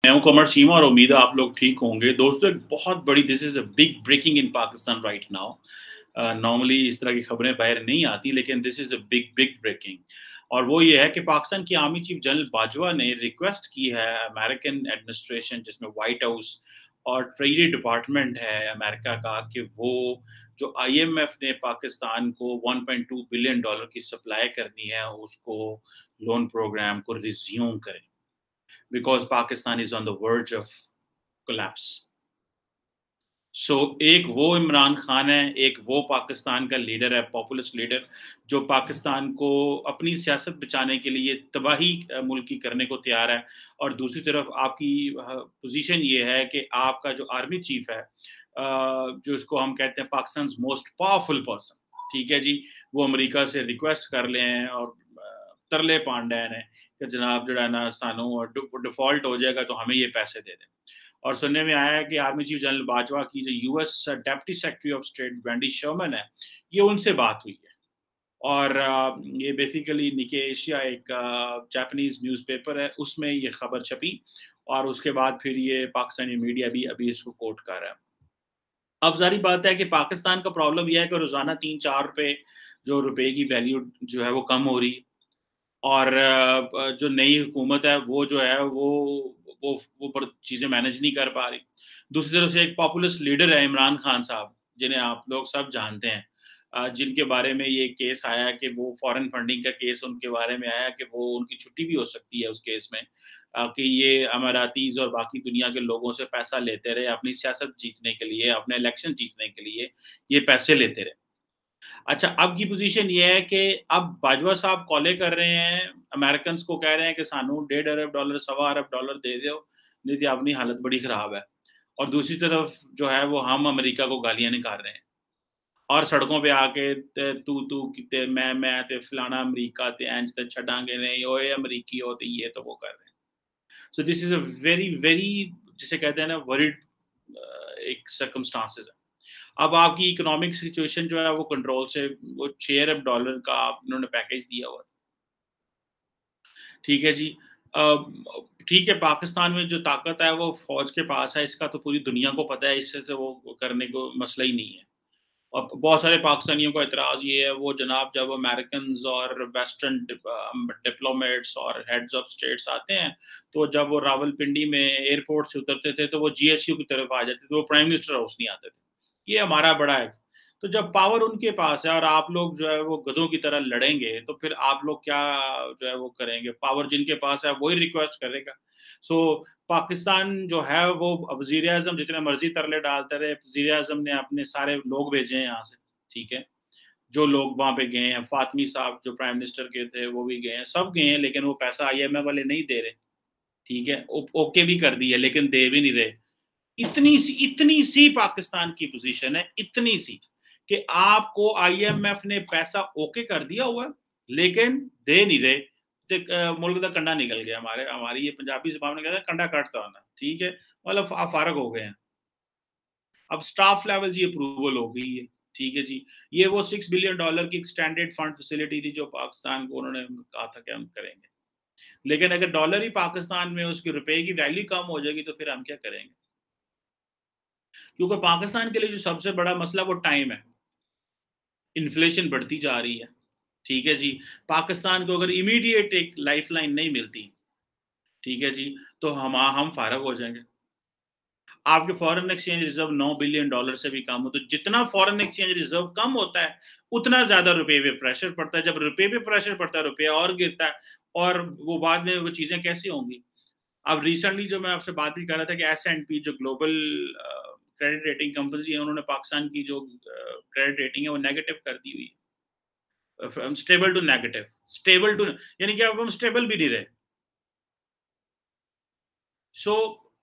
मैं हूं कमर चीमा और उम्मीद है आप लोग ठीक होंगे। दोस्तों, एक बहुत बड़ी this is a big breaking in Pakistan right now. Normally इस तरह की खबरें बाहर नहीं आती, लेकिन this is a big big breaking. और वो ये है कि पाकिस्तान की आर्मी चीफ जनरल बाजवा ने रिक्वेस्ट की है अमेरिकन एडमिनिस्ट्रेशन, जिसमें व्हाइट हाउस और ट्रेजरी डिपार्टमेंट है अमेरिका का, कि वो जो आईएमएफ ने पाकिस्तान को 1.2 बिलियन डॉलर की सप्लाई करनी है, उसको लोन प्रोग्राम को रिज्यूम करें, because Pakistan is on the verge of collapse. सो एक वो इमरान खान है, एक वो पाकिस्तान का लीडर है, पॉपुलिस्ट लीडर, जो पाकिस्तान को अपनी सियासत बचाने के लिए तबाही मुल्क की करने को तैयार है। और दूसरी तरफ आपकी पोजीशन ये है कि आपका जो आर्मी चीफ है, जो इसको हम कहते हैं पाकिस्तान मोस्ट पावरफुल पर्सन, ठीक है जी, वो अमेरिका से रिक्वेस्ट कर लें और तरले पांडे ने कि जनाब जो है ना सानू डिफॉल्ट हो जाएगा तो हमें ये पैसे दे दें। और सुनने में आया है कि आर्मी चीफ जनरल बाजवा की जो US deputy secretary of state Wendy Sherman है, ये उनसे बात हुई है। और ये बेसिकली निके एशिया एक जापानीज न्यूज़पेपर है, उसमें ये खबर छपी और उसके बाद फिर ये पाकिस्तानी मीडिया भी अभी इसको कोट कर रहा है। अब ज़ाहिर बात है कि पाकिस्तान का प्रॉब्लम यह है कि रोज़ाना 3-4 रुपए जो रुपए की वैल्यू जो है वो कम हो रही है। और जो नई हुकूमत है वो जो है वो पर चीज़ें मैनेज नहीं कर पा रही। दूसरी तरफ से एक पॉपुलिस्ट लीडर है इमरान खान साहब, जिन्हें आप लोग सब जानते हैं, जिनके बारे में ये केस आया कि वो फॉरेन फंडिंग का केस उनके बारे में आया कि वो उनकी छुट्टी भी हो सकती है उस केस में, कि ये अमारातीज़ और बाकी दुनिया के लोगों से पैसा लेते रहे अपनी सियासत जीतने के लिए, अपने इलेक्शन जीतने के लिए ये पैसे लेते रहे। अच्छा, अब की पोजीशन ये है कि अब बाजवा साहब कॉलें कर रहे हैं, अमेरिकन्स को कह रहे हैं कि सानू $1.5 अरब, $1.25 अरब दे दो, नहीं तो अपनी हालत बड़ी खराब है। और दूसरी तरफ जो है वो हम अमेरिका को गालियाँ निकाल रहे हैं और सड़कों पे आके तू ते मैं ते फलाना अमेरिका ते इंज ते छड़ांगे नहीं, ओए अमेरिकी हो ते ये तो वो कर रहे हैं। So this is a very very, जिसे कहते हैं ना, वरीड एक सर्कमस्टांसेस है। अब आपकी इकोनॉमिक सिचुएशन जो है वो कंट्रोल से, वो $6 अरब का उन्होंने पैकेज दिया हुआ है। ठीक है जी। ठीक है, पाकिस्तान में जो ताकत है वो फ़ौज के पास है, इसका तो पूरी दुनिया को पता है, इससे तो वो करने को मसला ही नहीं है। और बहुत सारे पाकिस्तानियों का एतराज़ ये है, वो जनाब जब अमेरिकन्स और वेस्टर्न डिप्लोमेट्स और हेड्स ऑफ स्टेट्स आते हैं, तो जब वो रावलपिंडी में एयरपोर्ट से उतरते थे, तो वो जीएचक्यू की तरफ आ जाते थे, वो प्राइम मिनिस्टर हाउस नहीं आते थे। ये हमारा बड़ा है। तो जब पावर उनके पास है और आप लोग जो है वो गधों की तरह लड़ेंगे, तो फिर आप लोग क्या जो है वो करेंगे? पावर जिनके पास है वही रिक्वेस्ट करेगा। सो पाकिस्तान जो है वो वज़ीर-ए-आज़म जितने मर्ज़ी तरले डालते रहे, वज़ीर-ए-आज़म ने अपने सारे लोग भेजे हैं यहाँ से, ठीक है? जो लोग वहाँ पे गए हैं, फ़ातमी साहब जो प्राइम मिनिस्टर के थे वो भी गए हैं, सब गए हैं, लेकिन वो पैसा आईएमएफ वाले नहीं दे रहे, ठीक है? ओके भी कर दी है, लेकिन दे भी नहीं रहे। इतनी सी पाकिस्तान की पोजीशन है, इतनी सी, कि आपको आईएमएफ ने पैसा ओके कर दिया हुआ है, लेकिन दे नहीं रहे। मुल्क का कंडा निकल गया, हमारी ये पंजाबी ज़बान में कहते हैं कंडा कटता होना, ठीक है? मतलब आप फारग हो गए हैं। अब स्टाफ लेवल जी अप्रूवल हो गई है, ठीक है जी। ये वो $6 बिलियन की एक्सटेंडेड फंड फैसिलिटी थी जो पाकिस्तान को उन्होंने कहा था कि हम करेंगे। लेकिन अगर डॉलर ही पाकिस्तान में उसके रुपए की वैल्यू कम हो जाएगी तो फिर हम क्या करेंगे? क्योंकि पाकिस्तान के लिए जो सबसे बड़ा मसला वो टाइम है। इन्फ्लेशन बढ़ती जा रही है, ठीक है जी। पाकिस्तान को अगर इमीडिएट एक लाइफ़लाइन नहीं मिलती, ठीक है जी, तो हम फ़ारग हो जाएँगे। आपके फॉरेन एक्सचेंज रिज़र्व $9 बिलियन से भी कम हो, तो जितना फॉरेन एक्सचेंज रिज़र्व कम होता है, उतना ज़्यादा रुपए पे प्रेशर पड़ता है। जब रुपए पे प्रेशर पड़ता है, रुपया और गिरता है और वो बाद में वो चीज़ें कैसे होंगी? अब रिसेंटली जो मैं आपसे बात भी कर रहा था कि एस&पी जो ग्लोबल क्रेडिट रेटिंग कंपनी है, उन्होंने पाकिस्तान की जो क्रेडिट रेटिंग है वो नेगेटिव कर दी हुई है। From stable to negative, stable to, यानी कि अब हम स्टेबल भी नहीं रहे। सो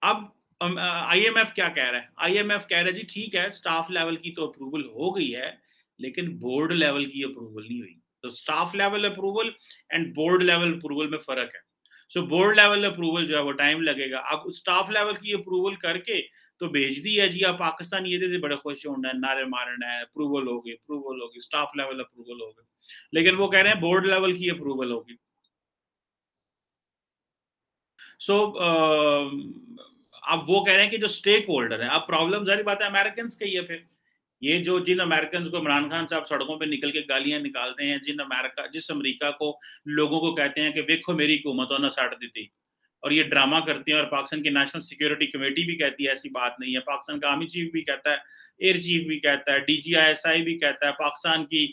अब आईएमएफ क्या कह रहा है? आईएमएफ कह रहा है जी ठीक है, स्टाफ लेवल की तो अप्रूवल हो गई है, लेकिन बोर्ड लेवल की अप्रूवल नहीं हुई। तो staff level approval and board level approval में फ़र्क है। सो बोर्ड लेवल अप्रूवल जो है वो टाइम लगेगा। अब स्टाफ लेवल की अप्रूवल करके तो भेज दी है जी, अब पाकिस्तान ये दे बड़े खुश होना है, नारे मारना है, अप्रूवल होगी, स्टाफ लेवल अप्रूवल हो गई। लेकिन वो कह रहे हैं बोर्ड लेवल की अप्रूवल होगी। सो अब वो कह रहे हैं कि जो स्टेक होल्डर है, अब प्रॉब्लम जारी बात है अमेरिकन की है फिर। ये जो जिन अमेरिकन को इमरान खान साहब सड़कों पे निकल के गालियां निकालते हैं, जिस अमेरिका को लोगों को कहते हैं कि देखो मेरी हुकूमतों ने साट दी थी, और ये ड्रामा करते हैं, और पाकिस्तान की नेशनल सिक्योरिटी कमेटी भी कहती है ऐसी बात नहीं है, पाकिस्तान का आर्मी चीफ भी कहता है, एयर चीफ भी कहता है, DGISI भी कहता है, पाकिस्तान की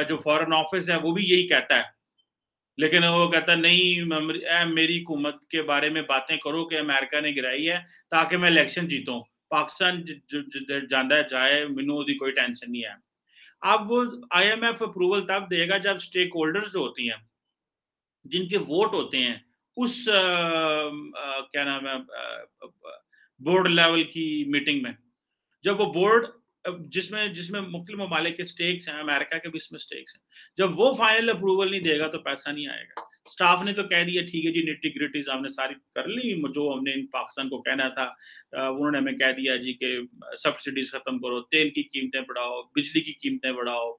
जो फॉरेन ऑफिस है वो भी यही कहता है। लेकिन वो कहता नहीं, मेरी हुकूमत के बारे में बातें करो कि अमेरिका ने गिराई है ताकि मैं इलेक्शन जीतूं, पाकिस्तान जांदा जाए, मैनू ओदी कोई टेंशन नहीं है। अब वो IMF अप्रूवल तब देगा जब स्टेक होल्डर्स जो होती हैं, जिनके वोट होते हैं उस क्या नाम है बोर्ड लेवल की मीटिंग में, जब वो बोर्ड जिसमें जिसमें मुख्तलिफ ममालिक के स्टेक्स हैं, अमेरिका के भी इसमें स्टेक्स हैं, जब वो फाइनल अप्रूवल नहीं देगा तो पैसा नहीं आएगा। स्टाफ ने तो कह दिया ठीक है जी, निटी ग्रिटीज हमने सारी कर ली, जो हमने पाकिस्तान को कहना था उन्होंने हमें कह दिया जी कि सब्सिडीज खत्म करो, तेल की कीमतें बढ़ाओ, बिजली की कीमतें बढ़ाओ,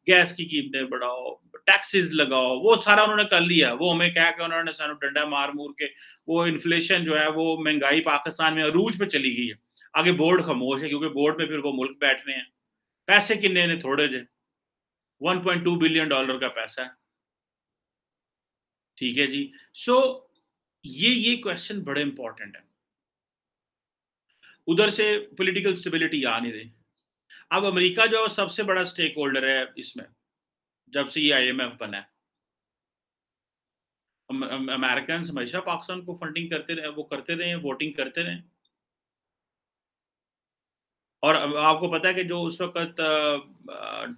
गैस की कीमतें बढ़ाओ, टैक्सेस लगाओ, वो सारा उन्होंने कर लिया। वो हमें कह के उन्होंने सानू डंडा मार मूर के, वो इन्फ्लेशन जो है, वो महंगाई पाकिस्तान में अरूज पे चली गई है। आगे बोर्ड खामोश है, क्योंकि बोर्ड में फिर वो मुल्क बैठ रहे हैं। पैसे किन्ने ने थोड़े जे, $1.2 बिलियन का पैसा है, ठीक है जी। सो ये क्वेश्चन बड़े इंपॉर्टेंट है। उधर से पॉलिटिकल स्टेबिलिटी आ नहीं रही। अब अमेरिका जो सबसे बड़ा स्टेक होल्डर है इसमें, जब से ये IMF बना है, अमेरिकन हमेशा पाकिस्तान को फंडिंग करते रहे, वो करते रहे, वोटिंग करते रहे। और आपको पता है कि जो उस वक्त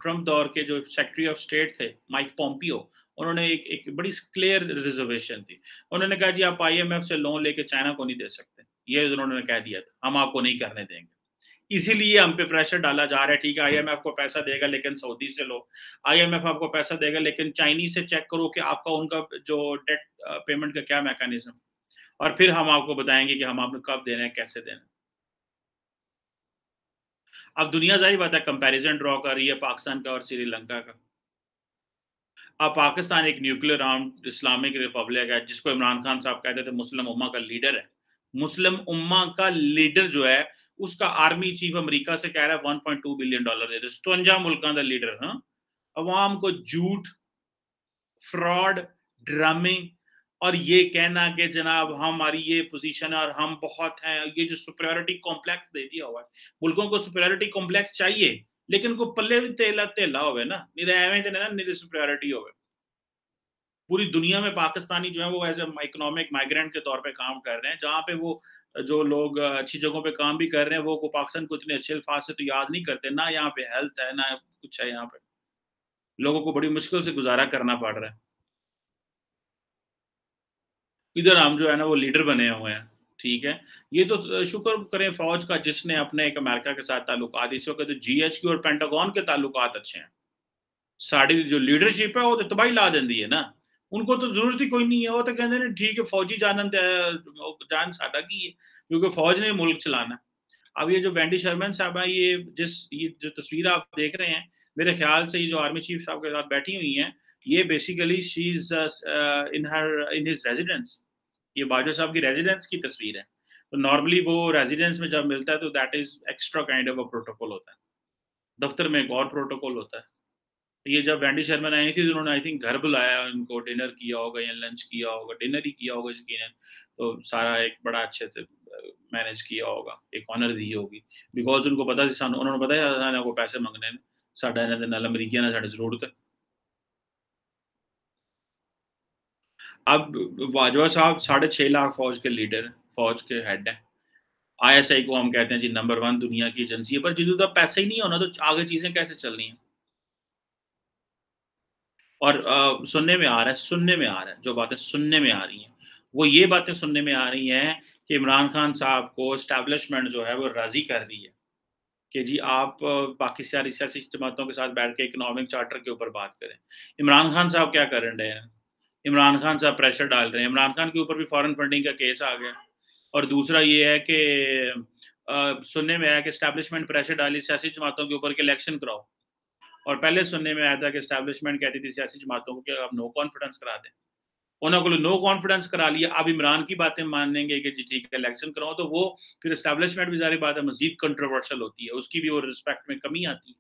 ट्रम्प दौर के जो सेक्रेटरी ऑफ स्टेट थे, माइक पॉम्पियो, उन्होंने एक बड़ी क्लियर रिजर्वेशन थी। उन्होंने कहा जी आप IMF से लोन लेके चाइना को नहीं दे सकते, ये उन्होंने कह दिया था, हम आपको नहीं करने देंगे। इसीलिए हम पे प्रेशर डाला जा रहा है, ठीक है IMF को पैसा देगा लेकिन सऊदी से लो, IMF आपको पैसा देगा लेकिन चाइनीज से चेक करो कि आपका उनका जो डेट पेमेंट का क्या मैकेनिज्म, और फिर हम आपको बताएंगे कि हम आपको कब देना है, कैसे देना है। अब दुनिया जाहिर बात है कंपैरिजन ड्रॉ कर रही है पाकिस्तान का और श्रीलंका का। अब पाकिस्तान एक न्यूक्लियर आर्म्ड इस्लामिक रिपब्लिक है, जिसको इमरान खान साहब कहते थे मुस्लिम उम्मा का लीडर है। मुस्लिम उम्मा का लीडर जो है, उसका आर्मी चीफ अमेरिका से कह रहा है $1.2 बिलियन दे दे। 57 मुल्कों का लीडर। हाँ, अवाम को झूठ, फ्रॉड, ड्रामे, और ये कहना कि जनाब हमारी ये पोजीशन है और हम बहुत हैं, ये जो सुपीरियरिटी कॉम्प्लेक्स दे दिया हुआ है। मुल्कों को सुपीरियरिटी कॉम्प्लेक्स चाहिए, लेकिन को पल्ले भी तेला तेला होवे ना, निरे एवें ते ना निरे सुपीरियरिटी होवे। पूरी दुनिया में पाकिस्तानी जो है वो एज इकोनॉमिक माइग्रेंट के तौर पे काम कर रहे हैं, जहाँ पे वो जो लोग अच्छी जगहों पे काम भी कर रहे हैं, वो पाकिस्तान को इतने अच्छे अल्फाज से तो याद नहीं करते ना। यहाँ पे हेल्थ है ना कुछ है, यहाँ पे लोगों को बड़ी मुश्किल से गुजारा करना पड़ रहा है। इधर हम जो है ना वो लीडर बने हुए हैं, ठीक है। ये तो शुक्र करें फौज का, जिसने अपने एक अमेरिका के साथ ताल्लुकात, इस वक्त तो GHQ और पेंटागन के ताल्लुकात अच्छे हैं। साड़ी जो लीडरशिप है वो तो तबाही ला देंदी है ना, उनको तो जरूरत ही कोई नहीं है। वो तो कहते हैं ठीक है फौजी जान साडा की है, क्योंकि फौज ने मुल्क चलाना। अब ये जो वेंडी शर्मन साहब है, ये जो तस्वीर आप देख रहे हैं, मेरे ख्याल से ये जो आर्मी चीफ साहब के साथ बैठी हुई हैं, ये basically she is in his residence. ये बाजवा साहब की रेजिडेंस की तस्वीर है। तो नॉर्मली वो रेजिडेंस में जब मिलता है तो that is extra kind of a protocol होता है। दफ्तर में एक और प्रोटोकॉल होता है। ये जब वैंडी शर्मन आई थी तो उन्होंने आई थिंक घर बुलाया, उनको डिनर किया होगा या लंच किया होगा, डिनर ही किया होगा यकीनन। तो सारा एक बड़ा अच्छे से मैनेज किया होगा, एक ऑनर दी होगी, बिकॉज उनको पता थी, उन्होंने बताया था को पैसे मंगने ने, साडा इन्हां दे नाल अमरीकियां नाल साडी जरूरत है। अब बाजवा साहब 6.5 लाख फौज के लीडर, फौज के हेड हैं। ISI को हम कहते हैं जी नंबर 1 दुनिया की एजेंसी है, पर जिदों तक पैसा ही नहीं होना तो आगे चीजें कैसे चलनी है। और सुनने में आ रहा है, जो बातें सुनने में आ रही हैं, वो ये बातें सुनने में आ रही हैं कि इमरान खान साहब को एस्टैब्लिशमेंट जो है वो राज़ी कर रही है कि जी आप बाकी सारी सियासी जमातों के साथ बैठ के इकोनॉमिक चार्टर के ऊपर बात करें। इमरान खान साहब क्या कर रहे हैं? इमरान खान साहब प्रेशर डाल रहे हैं। इमरान खान के ऊपर भी फॉरेन फंडिंग का केस आ गया। और दूसरा ये है कि सुनने में आया कि एस्टैब्लिशमेंट प्रेशर डाली सियासी जमातों के ऊपर कि इलेक्शन कराओ। और पहले सुनने में आया था कि एस्टैब्लिशमेंट कहती थी सियासी जमातों को कि आप नो कॉन्फिडेंस करा दें। उन्होंने नो कॉन्फिडेंस करा लिया। अब इमरान की बातें मानेंगे कि जी ठीक है इलेक्शन कराओ, तो वो फिर एस्टैब्लिशमेंट भी ज़ाहिर बात है मजीद कंट्रोवर्शियल होती है, उसकी भी वो रिस्पेक्ट में कमी आती है।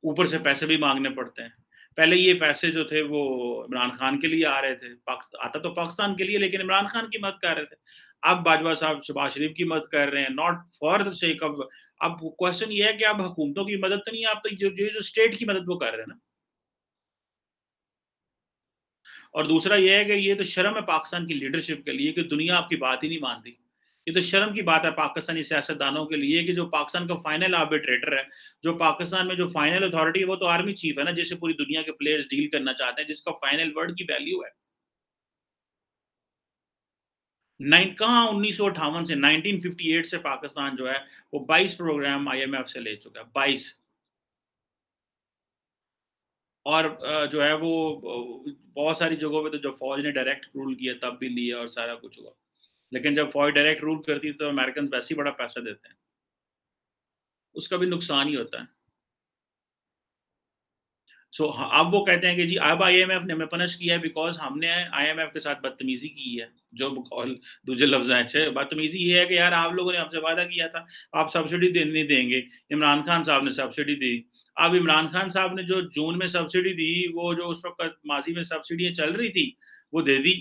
ऊपर से पैसे भी मांगने पड़ते हैं। पहले ये पैसे जो थे वो इमरान खान के लिए आ रहे थे, आता तो पाकिस्तान के लिए, लेकिन इमरान खान की मदद कर रहे थे। अब बाजवा साहब शहबाज शरीफ की मदद कर रहे हैं, not for the sake of. अब क्वेश्चन ये है कि अब हुकूमतों की मदद तो नहीं है, आप तो जो स्टेट की मदद वो कर रहे हैं ना। और दूसरा ये है कि ये तो शर्म है पाकिस्तान की लीडरशिप के लिए कि दुनिया आपकी बात ही नहीं मानती। ये तो शर्म की बात है पाकिस्तानी सियासतदानों के लिए कि जो पाकिस्तान का फाइनल आर्बिट्रेटर है, जो पाकिस्तान में जो फाइनल अथॉरिटी है, वो तो आर्मी चीफ है ना, जिससे पूरी दुनिया के प्लेयर्स डील करना चाहते हैं, जिसका फाइनल वर्ड की वैल्यू है। नाइन कहाँ 1958 से 1958 से पाकिस्तान जो है वो 22 प्रोग्राम आईएमएफ से ले चुका है, 22। और जो है वो बहुत सारी जगहों पे तो जो फौज ने डायरेक्ट रूल किया तब भी लिए और सारा कुछ हुआ। लेकिन जब फौज डायरेक्ट रूल करती है तो अमेरिकन वैसे ही बड़ा पैसा देते हैं, उसका भी नुकसान ही होता है। सो अब वो कहते हैं कि जी अब आईएमएफ ने हमें पनिश किया है बिकॉज़ हमने आईएमएफ के साथ बदतमीज़ी की है। जो और दूसरे लफ्ज़ हैं अच्छे, बदतमीज़ी ये है कि यार आप लोगों ने हमसे वादा किया था, आप सब्सिडी नहीं देंगे। इमरान खान साहब ने सब्सिडी दी। अब इमरान खान साहब ने जो जून में सब्सिडी दी, वो जो उस वक़्त माज़ी में सब्सिडियाँ चल रही थी, वो दे दी।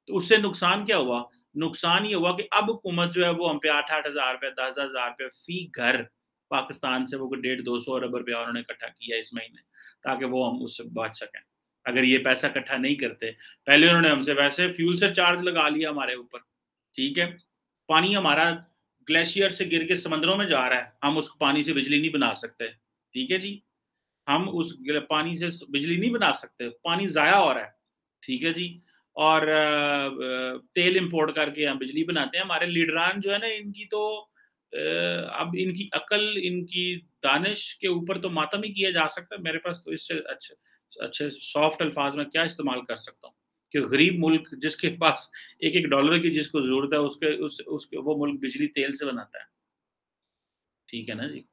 तो उससे नुकसान क्या हुआ? नुकसान ये हुआ कि अब हुकूमत जो है वो हम पे 8-8 हज़ार रुपए, 10-10 हज़ार रुपए फ़ी घर पाकिस्तान से वो कोई डेढ़ 200 अरब रुपया उन्होंने इकट्ठा किया इस महीने। ताकि वो हम उससे बच सकें। अगर ये पैसा इकट्ठा नहीं करते, पहले उन्होंने हमसे वैसे फ्यूल सरचार्ज लगा लिया हमारे ऊपर, ठीक है? पानी हमारा ग्लेशियर से गिर के समंदरों में जा रहा है, हम उस पानी से बिजली नहीं बना सकते, ठीक है जी? हम उस पानी से बिजली नहीं बना सकते, पानी ज़ाया हो रहा है, ठीक है जी? और तेल इंपोर्ट करके हम बिजली बनाते हैं। हमारे लीडरान जो है ना, इनकी तो अब इनकी अकल, इनकी दानिश के ऊपर तो मातम ही किया जा सकता है। मेरे पास तो इससे अच्छे अच्छे सॉफ्ट अल्फाज में क्या इस्तेमाल कर सकता हूँ कि गरीब मुल्क जिसके पास एक-एक डॉलर की जिसको ज़रूरत है, उसके वो मुल्क बिजली तेल से बनाता है। ठीक है ना जी?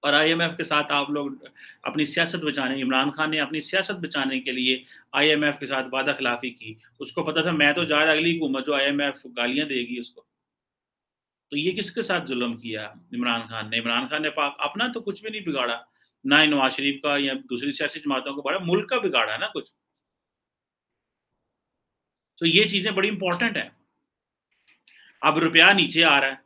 और आईएमएफ के साथ आप लोग अपनी सियासत बचाने, इमरान खान ने अपनी सियासत बचाने के लिए आईएमएफ के साथ वादा खिलाफ़ी की। उसको पता था मैं तो जा रहा अगली हुकूमत जो आईएमएफ गालियाँ देगी उसको। तो ये किसके साथ ज़ुल्म किया इमरान खान ने? इमरान खान ने पाक अपना तो कुछ भी नहीं बिगाड़ा, ना ही नवाज़ शरीफ का या दूसरी सियासी जमातों को बड़ा, मुल्क का बिगाड़ा है ना कुछ। तो ये चीज़ें बड़ी इम्पोर्टेंट हैं। अब रुपया नीचे आ रहा है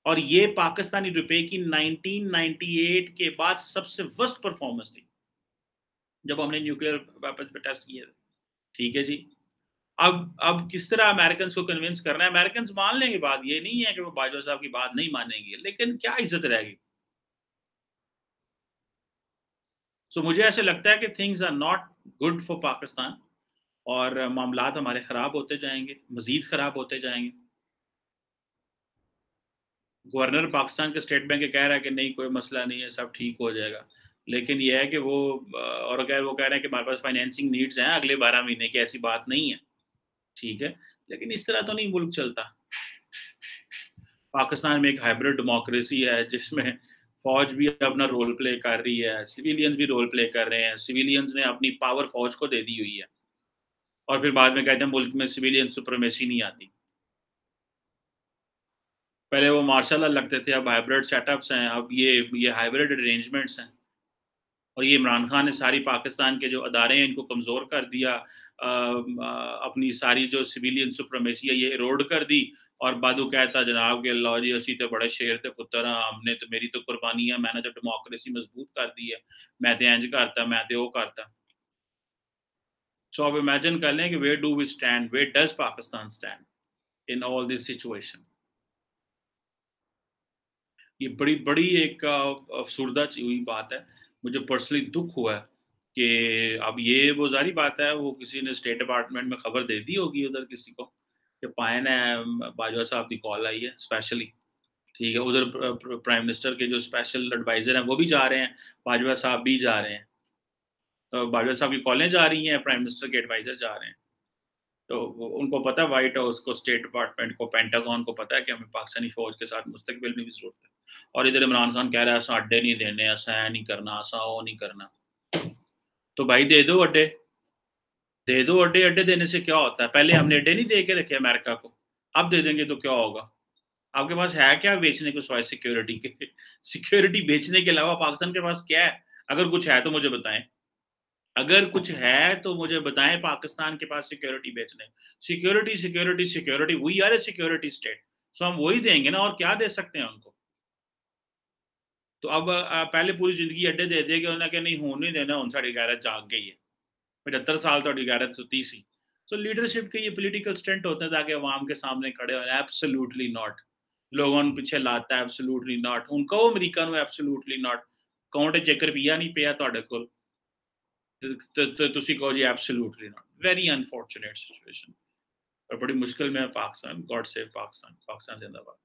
और ये पाकिस्तानी रुपए की 1998 के बाद सबसे वर्स्ट परफ़ॉर्मेंस थी, जब हमने न्यूक्लियर वेपन्स पे टेस्ट किए थे। ठीक है जी। अब किस तरह अमेरिकन्स को कन्विंस करना है? अमेरिकन्स मान लेंगे बात, ये नहीं है कि वो बाजवा साहब की बात नहीं मानेंगे, लेकिन क्या इज़्ज़त रहेगी? सो मुझे ऐसे लगता है कि things are not good for Pakistan और मामलात हमारे ख़राब होते जाएँगे, मज़ीद ख़राब होते जाएँगे। गवर्नर पाकिस्तान के स्टेट बैंक के कह रहा है कि नहीं कोई मसला नहीं है, सब ठीक हो जाएगा। लेकिन ये है कि वो और अगर वो कह रहे हैं कि हमारे पास फाइनेंसिंग नीड्स हैं अगले 12 महीने की, ऐसी बात नहीं है, ठीक है? लेकिन इस तरह तो नहीं मुल्क चलता। पाकिस्तान में एक हाइब्रिड डेमोक्रेसी है जिसमें फ़ौज भी अपना रोल प्ले कर रही है, सिविलियंस भी रोल प्ले कर रहे हैं। सिविलियंस ने अपनी पावर फ़ौज को दे दी हुई है और फिर बाद में कहते हैं मुल्क में सिविलियन सुप्रीमेसी नहीं आती। पहले वो मार्शल लॉ लगते थे, अब हाइब्रिड सेटअप्स हैं, अब ये हाइब्रिड अरेंजमेंट्स हैं और ये इमरान खान ने सारी पाकिस्तान के जो अदारे हैं इनको कमज़ोर कर दिया। अपनी सारी जो सिविलियन सुप्रीमेसी है ये इरोड कर दी और बादू कहता जनाब के लो जी असी तो बड़े शेर ते पुत्तर हाँ, हमने तो मेरी तो कुर्बानी है, मैंने तो डेमोक्रेसी मजबूत कर दी है, मैं तो इंज करता, मैं तो वो करता। सो अब इमेजिन कर लें कि where do we stand, where does Pakistan stand in all this situation. ये बड़ी बड़ी एक अफ़सुर्दा हुई बात है। मुझे पर्सनली दुःख हुआ है कि अब ये वो ज़ाहिर बात है वो किसी ने स्टेट डिपार्टमेंट में खबर दे दी होगी उधर किसी को कि पाए ने बाजवा साहब की कॉल आई है स्पेशली, ठीक है? उधर प्राइम मिनिस्टर के जो स्पेशल एडवाइज़र हैं वो भी जा रहे हैं, बाजवा साहब भी जा रहे हैं। तो बाजवा साहब की कॉलें जा रही हैं, प्राइम मिनिस्टर के एडवाइज़र जा रहे हैं। तो वो उनको पता है व्हाइट हाउस को, स्टेट डिपार्टमेंट को, पेंटागन को पता है कि हमें पाकिस्तानी फ़ौज के साथ मुस्तकबिल में भी ज़रूरत है। और इधर इमरान खान कह रहा है असां अड्डे नहीं देने, असां ऐ नहीं करना, असां वो नहीं करना। तो भाई दे दो अड्डे, दे दो अड्डे, अड्डे देने से क्या होता है? पहले हमने अड्डे नहीं दे के रखे अमेरिका को, अब दे देंगे तो क्या होगा? आपके पास है क्या बेचने को सिवाय सिक्योरिटी के? सिक्योरिटी बेचने के अलावा पाकिस्तान के पास क्या है? अगर कुछ है तो मुझे बताएं। अगर कुछ है तो मुझे बताएं पाकिस्तान के पास सिक्योरिटी बेचने। Security security security, we are a security state, so हम वही देंगे ना, और क्या दे सकते हैं उनको? तो अब पहले पूरी जिंदगी अड्डे दे दिए कि उन्हें कि नहीं होने देना, उन सारी गैरत जाग गई है, 75 साल तो गैरत सुती सी। सो लीडरशिप के ये पॉलिटिकल स्टंट होते हैं ताकि अवाम के सामने खड़े हो। Absolutely not. लोगों ने पीछे लाता है, एब्सोल्युटली नॉट। उनको अमेरिका ਨੂੰ एब्सोल्युटली नॉट। अकाउंट 'ਚ 1 ਰੁਪਿਆ नहीं ਪਿਆ ਤੁਹਾਡੇ ਕੋਲ ਤੇ ਤੁਸੀਂ ਕਹੋ ਜੀ absolutely not. Very unfortunate situation. और बड़ी मुश्किल में है पाकिस्तान। God save Pakistan. पाकिस्तान जिंदाबाद।